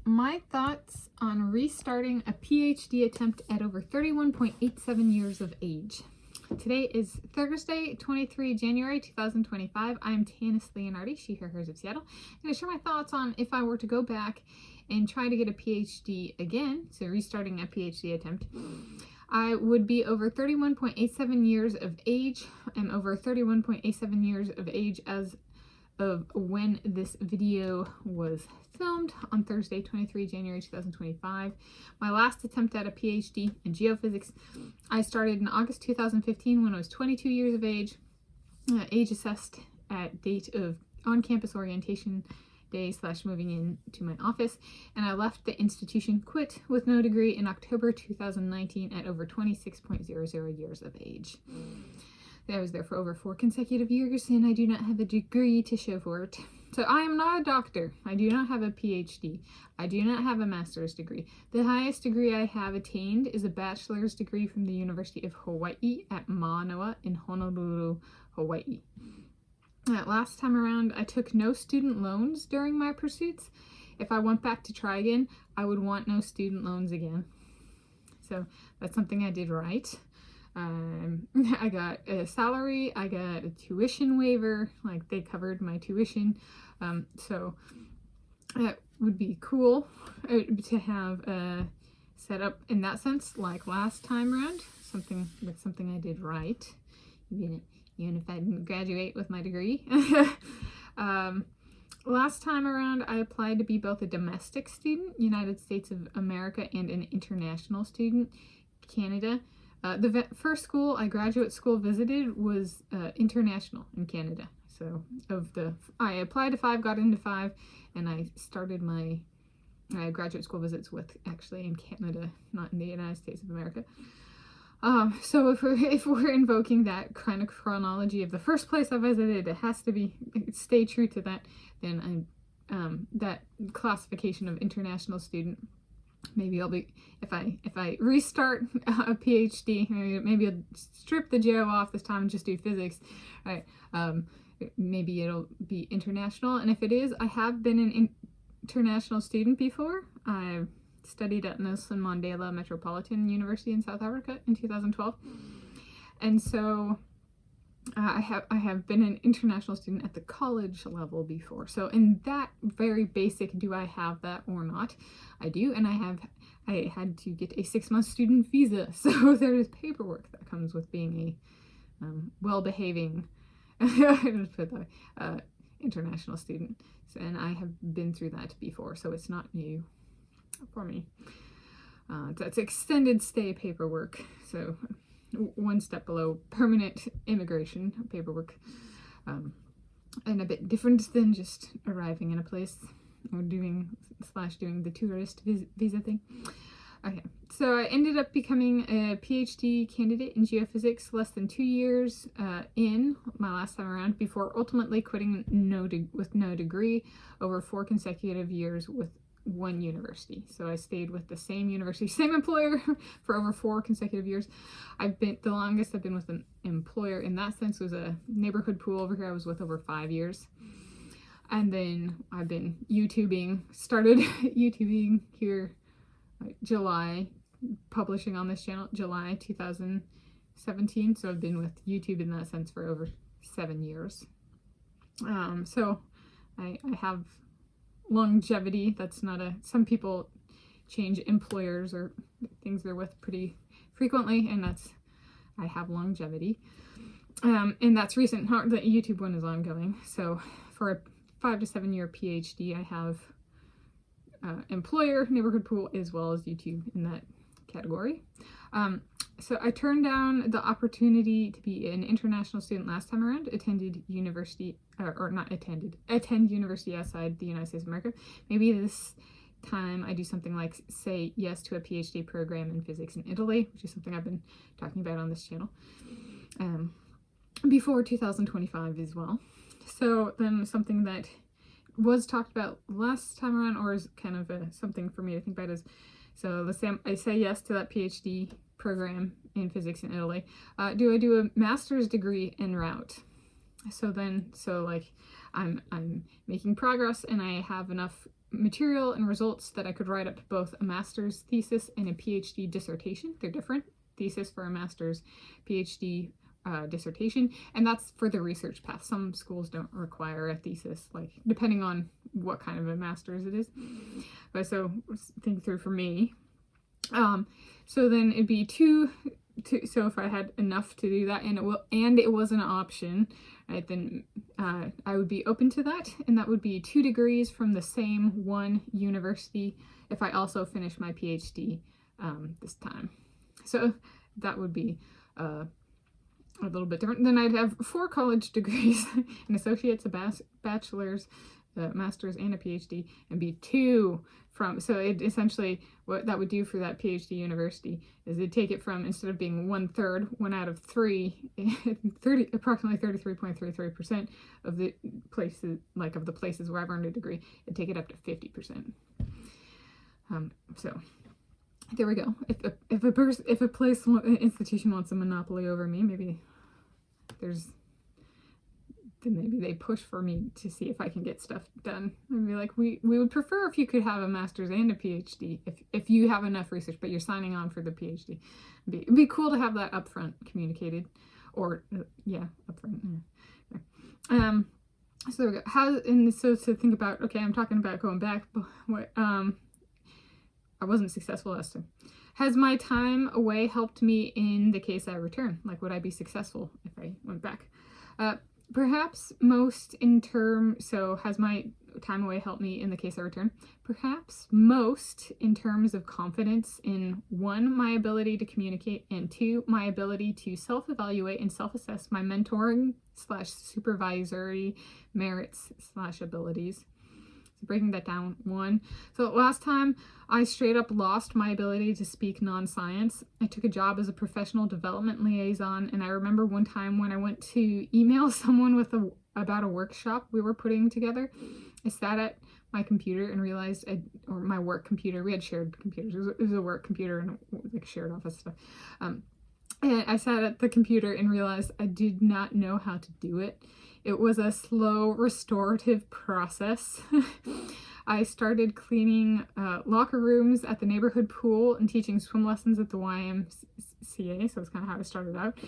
my thoughts on restarting a PhD attempt at over 31.87 years of age. Today is Thursday, 23 January 2025. I'm Tanis Leonhardi, she, her, hers of Seattle. I'm going to share my thoughts on if I were to go back and try to get a PhD again, so restarting a PhD attempt. I would be over 31.87 years of age. I'm over 31.87 years of age as of when this video was filmed on Thursday, 23 January 2025. My last attempt at a PhD in geophysics, I started in August 2015 when I was 22 years of age, age assessed at date of on-campus orientation day / moving into my office, and I left the institution, quit with no degree in October 2019 at over 26.00 years of age. I was there for over 4 consecutive years, and I do not have a degree to show for it. So I am not a doctor. I do not have a PhD. I do not have a master's degree. The highest degree I have attained is a bachelor's degree from the University of Hawaii at Manoa in Honolulu, Hawaii. Last time around, I took no student loans during my pursuits. If I went back to try again, I would want no student loans again. So that's something I did right. I got a salary, I got a tuition waiver, like they covered my tuition, so that would be cool to have set up in that sense, like last time around. That's something I did right, even if I didn't graduate with my degree. Last time around, I applied to be both a domestic student, United States of America, and an international student, Canada. The first school graduate school visited was international in Canada. So I applied to 5, got into 5, and I started my graduate school visits with actually in Canada, not in the United States of America. So if we're invoking that kind of chronology of the first place I visited, it has to stay true to that. Then that classification of international student. Maybe I'll be, if I restart a PhD, maybe I'll strip the geo off this time and just do physics. Right? Maybe it'll be international. And if it is, I have been an international student before. I studied at Nelson Mandela Metropolitan University in South Africa in 2012. And so I have been an international student at the college level before. So in that very basic, do I have that or not? I do, and I had to get a 6-month student visa. So there is paperwork that comes with being a well-behaving international student. So, and I have been through that before, so it's not new for me. That's extended stay paperwork. So one step below permanent immigration paperwork, and a bit different than just arriving in a place or doing the tourist visa thing. Okay, so I ended up becoming a PhD candidate in geophysics less than 2 years in my last time around, before ultimately quitting with no degree over 4 consecutive years with one university. So I stayed with the same university, same employer for over 4 consecutive years. The longest I've been with an employer in that sense was a neighborhood pool over here. I was with over 5 years. And then I've been started YouTubing here July, publishing on this channel July 2017. So I've been with YouTube in that sense for over 7 years. So I have longevity. That's not some people change employers or things they're with pretty frequently, and I have longevity. And that's recent. The YouTube one is ongoing. So for a 5 to 7 year PhD, I have employer, neighborhood pool, as well as YouTube in that category. So I turned down the opportunity to be an international student last time around, attend university outside the United States of America. Maybe this time I do something like say yes to a PhD program in physics in Italy, which is something I've been talking about on this channel, before 2025 as well. So then something that was talked about last time around, or is kind of something for me to think about, is, so let's say I say yes to that PhD program in physics in Italy. Do I do a master's degree en route? So like I'm making progress and I have enough material and results that I could write up both a master's thesis and a PhD dissertation. They're different. Thesis for a master's, PhD dissertation, and that's for the research path. Some schools don't require a thesis, like depending on what kind of a master's it is. But so think through for me. So then it'd be so if I had enough to do that, and it was an option, right, then I would be open to that, and that would be 2 degrees from the same one university if I also finish my PhD this time. So that would be a little bit different. Then I'd have 4 college degrees, an associate's, a bachelor's, a master's, and a PhD, and be 2 from, so it essentially, what that would do for that PhD university is it'd take it from, instead of being 1/3, 1 out of 3, approximately 33.33% of the places, like of the places where I've earned a degree, it'd take it up to 50%. So there we go. If an institution wants a monopoly over me, maybe they push for me to see if I can get stuff done. And be like, we would prefer if you could have a master's and a PhD if you have enough research, but you're signing on for the PhD. It'd be cool to have that upfront communicated, or upfront. Yeah. So there we go. So to think about, okay, I'm talking about going back, but what I wasn't successful last time. Has my time away helped me in the case I return? Like, would I be successful if I went back? Perhaps most so has my time away helped me in the case I return? Perhaps most in terms of confidence in 1, my ability to communicate, and 2, my ability to self-evaluate and self-assess my mentoring / supervisory merits / abilities. Breaking that down, 1. So last time I straight up lost my ability to speak non-science. I took a job as a professional development liaison, and I remember one time when I went to email someone about a workshop we were putting together, I sat at my computer and realized, or my work computer, we had shared computers, it was a work computer and like shared office stuff. And I sat at the computer and realized I did not know how to do it. It was a slow restorative process. I started cleaning locker rooms at the neighborhood pool and teaching swim lessons at the YMCA, so that's kind of how I started out.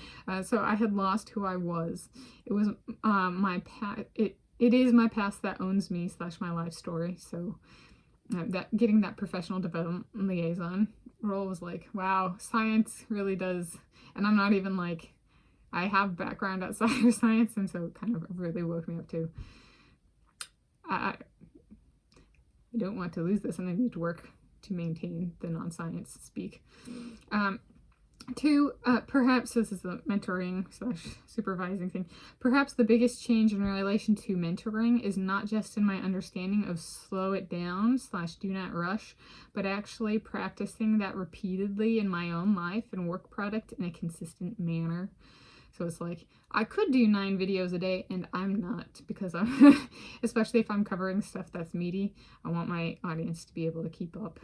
So I had lost who I was. It was my past. It is my past that owns me / my life story. So that getting that professional development liaison role was like, wow, science really does. And I'm not even like, I have background outside of science, and so it kind of really woke me up too. I don't want to lose this, and I need to work to maintain the non-science speak. 2, perhaps this is the mentoring / supervising thing. Perhaps the biggest change in relation to mentoring is not just in my understanding of slow it down / do not rush, but actually practicing that repeatedly in my own life and work product in a consistent manner. So it's like, I could do 9 videos a day, and I'm not, because I'm, especially if I'm covering stuff that's meaty, I want my audience to be able to keep up.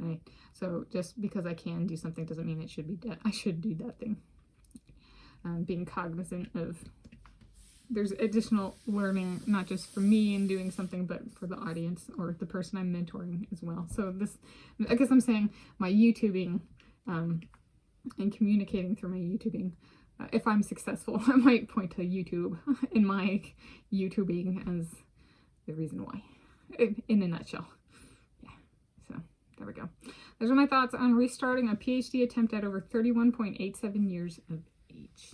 Right? So just because I can do something doesn't mean it should be I should do that thing. Being cognizant of there's additional learning, not just for me in doing something, but for the audience or the person I'm mentoring as well. So this, I guess I'm saying my YouTubing and communicating through my YouTubing. If I'm successful, I might point to YouTube in my YouTubing as the reason why, in a nutshell. Yeah, so there we go. Those are my thoughts on restarting a PhD attempt at over 31.87 years of age.